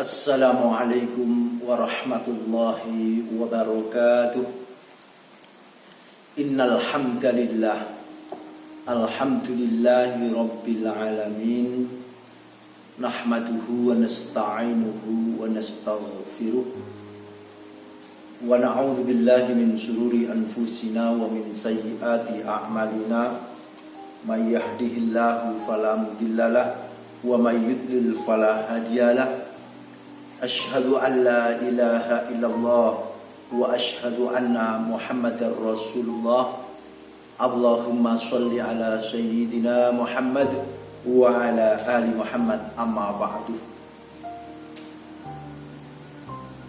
Assalamualaikum warahmatullahi wabarakatuh. Innal hamdalillah alhamdulillahi rabbil alamin nahmaduhu wa nasta'inuhu wa nastaghfiruh wa na'udzu billahi min shururi anfusina wa min sayyiati a'malina may yahdihillahu fala mudhillalah wa may yudlil fala hadiyalah. Asyhadu an la ilaha illallah wa asyhadu anna Muhammadar Rasulullah. Allahumma sholli ala sayyidina Muhammad wa ala ali Muhammad, amma ba'du.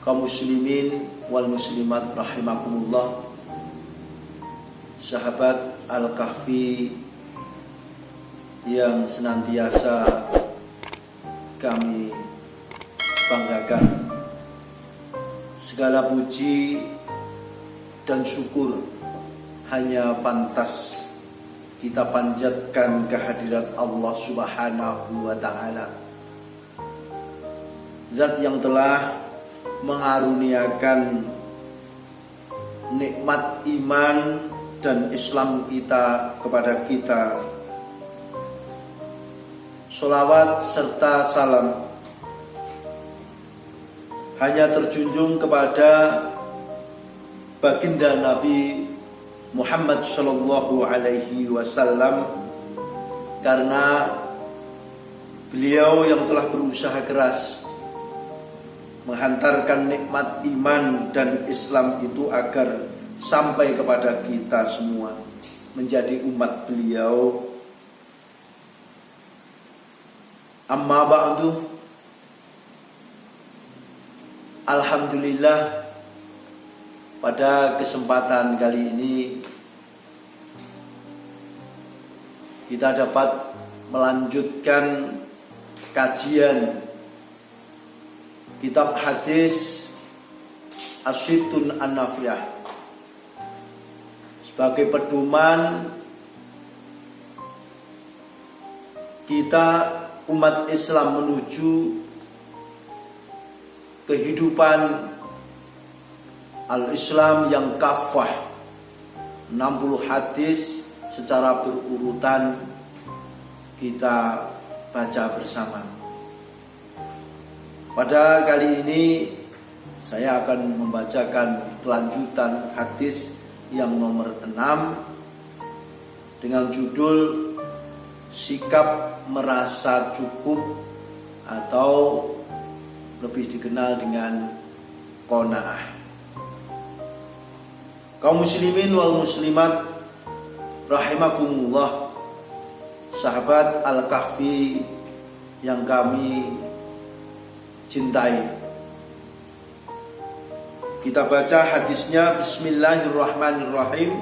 Kaum muslimin wal muslimat rahimakumullah, sahabat Al-Kahfi yang senantiasa kami banggakan, segala puji dan syukur hanya pantas kita panjatkan kehadirat Allah Subhanahu wa ta'ala, Zat yang telah mengaruniakan nikmat iman dan Islam kita kepada kita. Sholawat serta salam hanya terjunjung kepada baginda Nabi Muhammad sallallahu alaihi wasallam, karena beliau yang telah berusaha keras menghantarkan nikmat iman dan Islam itu agar sampai kepada kita semua, menjadi umat beliau. Amma ba'du. Alhamdulillah, pada kesempatan kali ini kita dapat melanjutkan kajian kitab hadis As-Sittun An-Nafiyah sebagai pedoman kita umat Islam menuju kehidupan al-Islam yang kafah. 60 hadis secara berurutan kita baca bersama. Pada kali ini saya akan membacakan kelanjutan hadis yang nomor 6 dengan judul sikap merasa cukup atau lebih dikenal dengan qanaah. Kaum muslimin wal muslimat rahimakumullah, sahabat Al-Kahfi yang kami cintai. Kita baca hadisnya. Bismillahirrahmanirrahim.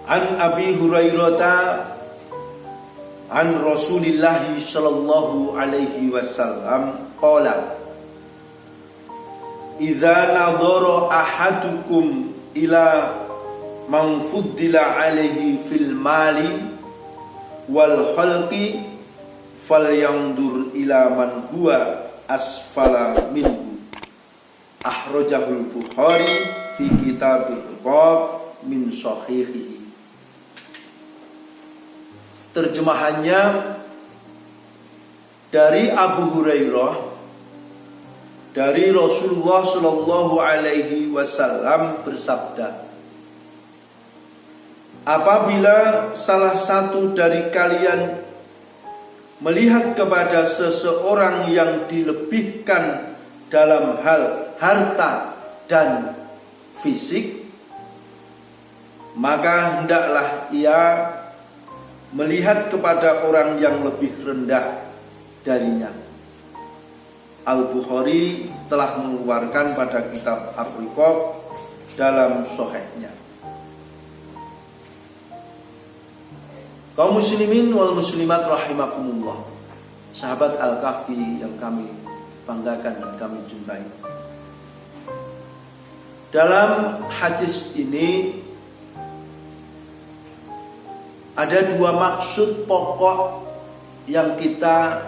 An Abi Hurairah an Rasulillahi sallallahu alaihi wasallam qala idza nadhara ahadukum ila man fuddila alaihi fil mali wal khalqi falyandur ila man huwa asfala minhu. Akhrajahul Bukhari fi kitabil riqab min sahihihi. Terjemahannya dari Abu Hurairah, dari Rasulullah Shallallahu Alaihi Wasallam bersabda, apabila salah satu dari kalian melihat kepada seseorang yang dilebihkan dalam hal harta dan fisik, maka hendaklah ia melihat kepada orang yang lebih rendah darinya. Al-Bukhari telah mengeluarkan pada kitab Ar-Riqab dalam sahihnya. Kaum muslimin wal muslimat rahimakumullah, sahabat Al-Kahfi yang kami banggakan dan kami cintai. Dalam hadis ini ada dua maksud pokok yang kita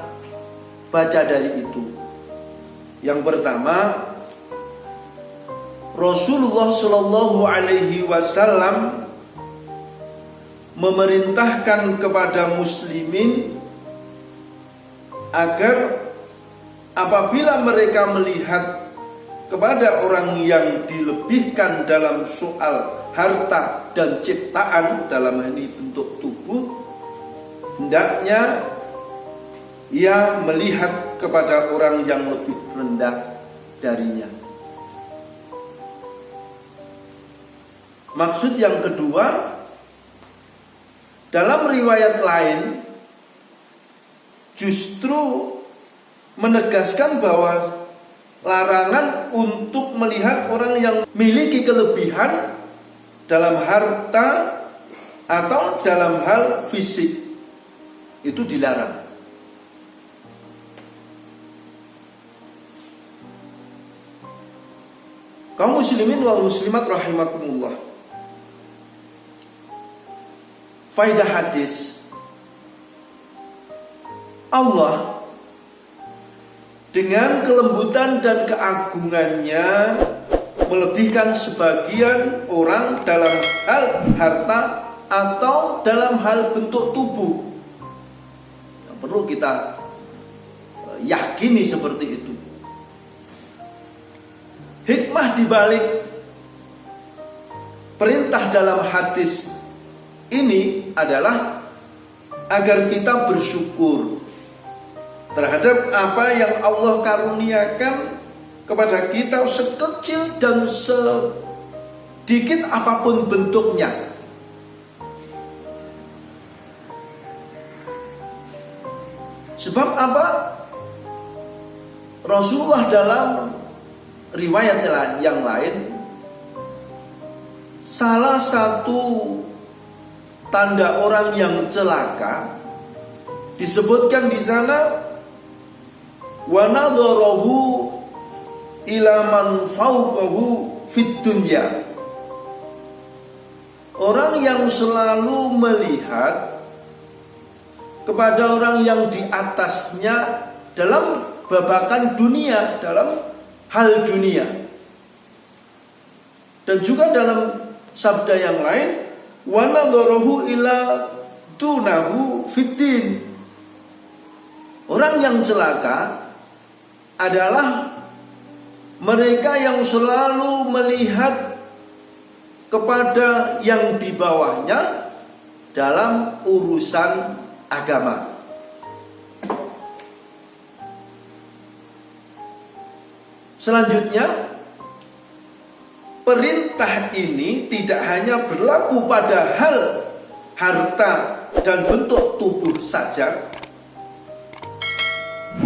baca dari itu. Yang pertama, Rasulullah Shallallahu Alaihi Wasallam memerintahkan kepada muslimin agar apabila mereka melihat kepada orang yang dilebihkan dalam soal harta dan ciptaan, dalam hal ini bentuk tubuh, hendaknya ia melihat kepada orang yang lebih rendah darinya. Maksud yang kedua, dalam riwayat lain justru menegaskan bahwa larangan untuk melihat orang yang memiliki kelebihan dalam harta atau dalam hal fisik itu dilarang. Kaum muslimin wal muslimat rahimakumullah. Faidah hadis, Allah dengan kelembutan dan keagungannya melebihkan sebagian orang dalam hal harta atau dalam hal bentuk tubuh. Yang perlu kita yakini seperti itu. Hikmah dibalik perintah dalam hadis ini adalah agar kita bersyukur terhadap apa yang Allah karuniakan kepada kita, sekecil dan sedikit apapun bentuknya. Sebab apa? Rasulullah dalam riwayat yang lain, salah satu tanda orang yang celaka disebutkan di sana, wa nadharahu ila man fawqahu fid dunya. Orang yang selalu melihat kepada orang yang di atasnya dalam babakan dunia, dalam hal dunia. Dan juga dalam sabda yang lain, wa nadharahu ila dunahu fiddin. Orang yang celaka adalah mereka yang selalu melihat kepada yang di bawahnya dalam urusan agama. Selanjutnya, perintah ini tidak hanya berlaku pada hal harta dan bentuk tubuh saja.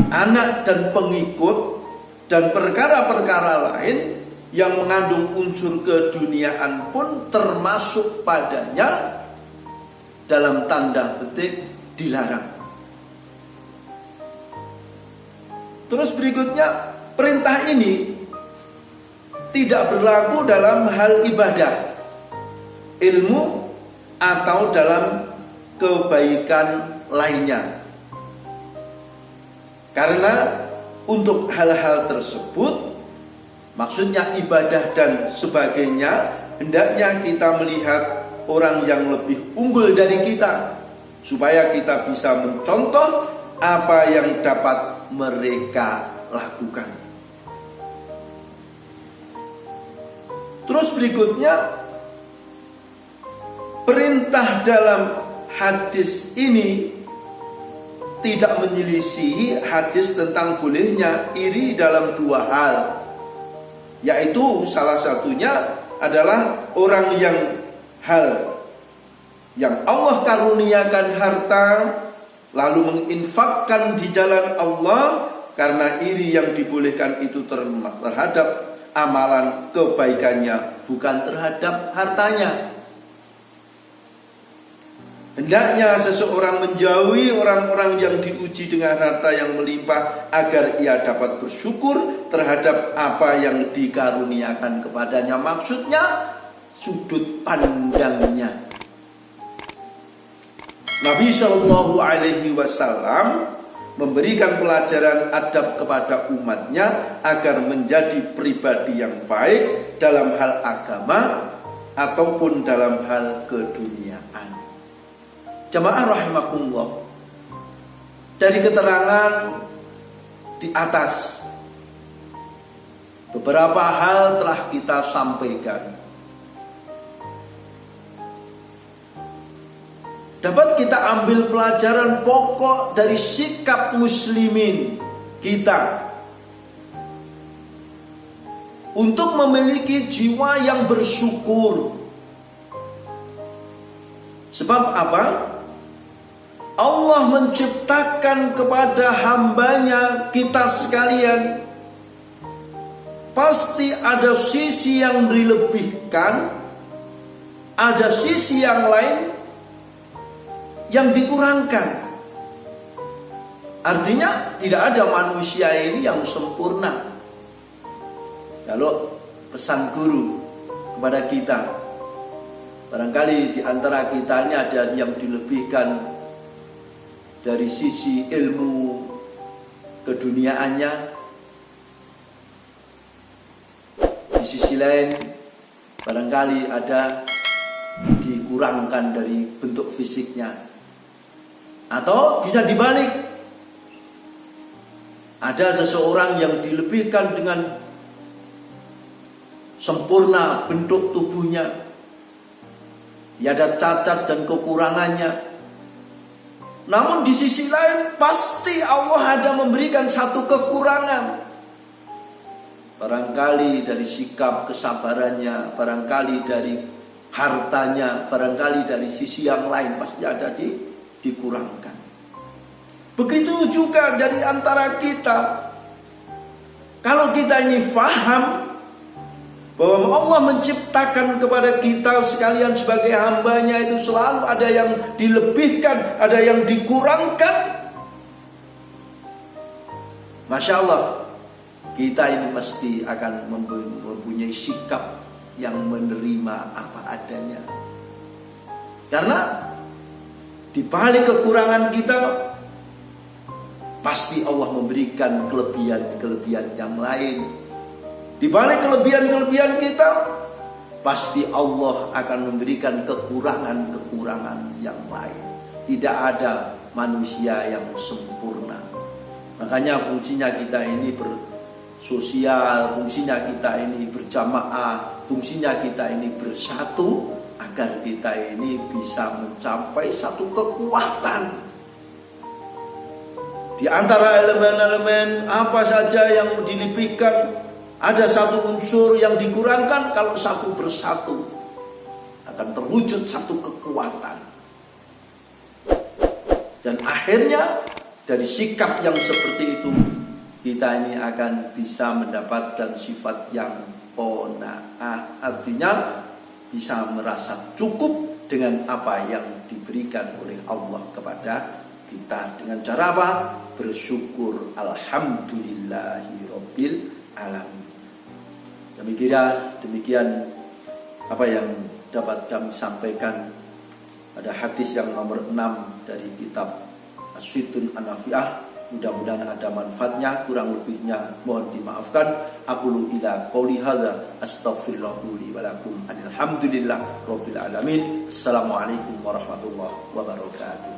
Anak dan pengikut dan perkara-perkara lain yang mengandung unsur keduniaan pun termasuk padanya, dalam tanda petik dilarang. Terus berikutnya, perintah ini tidak berlaku dalam hal ibadah, ilmu, atau dalam kebaikan lainnya. Karena untuk hal-hal tersebut, maksudnya ibadah dan sebagainya, hendaknya kita melihat orang yang lebih unggul dari kita, supaya kita bisa mencontoh apa yang dapat mereka lakukan. Terus berikutnya, perintah dalam hadis ini tidak menyelisihi hadis tentang bolehnya iri dalam dua hal, yaitu salah satunya adalah orang yang hal yang Allah karuniakan harta lalu menginfakkan di jalan Allah, karena iri yang dibolehkan itu terhadap amalan kebaikannya, bukan terhadap hartanya. Hendaknya seseorang menjauhi orang-orang yang diuji dengan harta yang melimpah, agar ia dapat bersyukur terhadap apa yang dikaruniakan kepadanya. Maksudnya sudut pandangnya. Nabi Shallallahu Alaihi Wasallam memberikan pelajaran adab kepada umatnya agar menjadi pribadi yang baik dalam hal agama ataupun dalam hal keduniaan. Jamaah rahimakumullah, dari keterangan di atas, beberapa hal telah kita sampaikan. Dapat kita ambil pelajaran pokok dari sikap muslimin kita untuk memiliki jiwa yang bersyukur. Sebab apa? Allah menciptakan kepada hambanya kita sekalian pasti ada sisi yang dilebihkan, ada sisi yang lain yang dikurangkan. Artinya tidak ada manusia ini yang sempurna. Kalau pesan guru kepada kita, barangkali di antara kita ini ada yang dilebihkan dari sisi ilmu keduniaannya, di sisi lain barangkali ada dikurangkan dari bentuk fisiknya. Atau bisa dibalik, ada seseorang yang dilebihkan dengan sempurna bentuk tubuhnya, ya ada cacat dan kekurangannya. Namun di sisi lain pasti Allah ada memberikan satu kekurangan. Barangkali dari sikap kesabarannya, barangkali dari hartanya, barangkali dari sisi yang lain pasti ada dikurangkan. Begitu juga dari antara kita. Kalau kita ini faham bahwa Allah menciptakan kepada kita sekalian sebagai hambanya itu selalu ada yang dilebihkan, ada yang dikurangkan, Masya Allah, kita ini pasti akan mempunyai sikap yang menerima apa adanya. Karena di balik kekurangan kita pasti Allah memberikan kelebihan-kelebihan yang lain. Di balik kelebihan-kelebihan kita pasti Allah akan memberikan kekurangan-kekurangan yang lain. Tidak ada manusia yang sempurna. Makanya fungsinya kita ini bersosial, fungsinya kita ini berjamaah, fungsinya kita ini bersatu, agar kita ini bisa mencapai satu kekuatan. Di antara elemen-elemen apa saja yang dilebihkan, ada satu unsur yang dikurangkan. Kalau satu bersatu akan terwujud satu kekuatan. Dan akhirnya dari sikap yang seperti itu, kita ini akan bisa mendapatkan sifat yang qanaah. Artinya bisa merasa cukup dengan apa yang diberikan oleh Allah kepada kita. Dengan cara apa? Bersyukur. Alhamdulillahirabbil alamin. Demikian apa yang dapat kami sampaikan pada hadis yang nomor 6 dari kitab As-Sittun An-Nafi'ah. Mudah-mudahan ada manfaatnya, kurang lebihnya mohon dimaafkan. Aqulu ila qouli hadza astaghfirullahu li wa lakum. Alhamdulillah rabbil alamin. Assalamualaikum warahmatullahi wabarakatuh.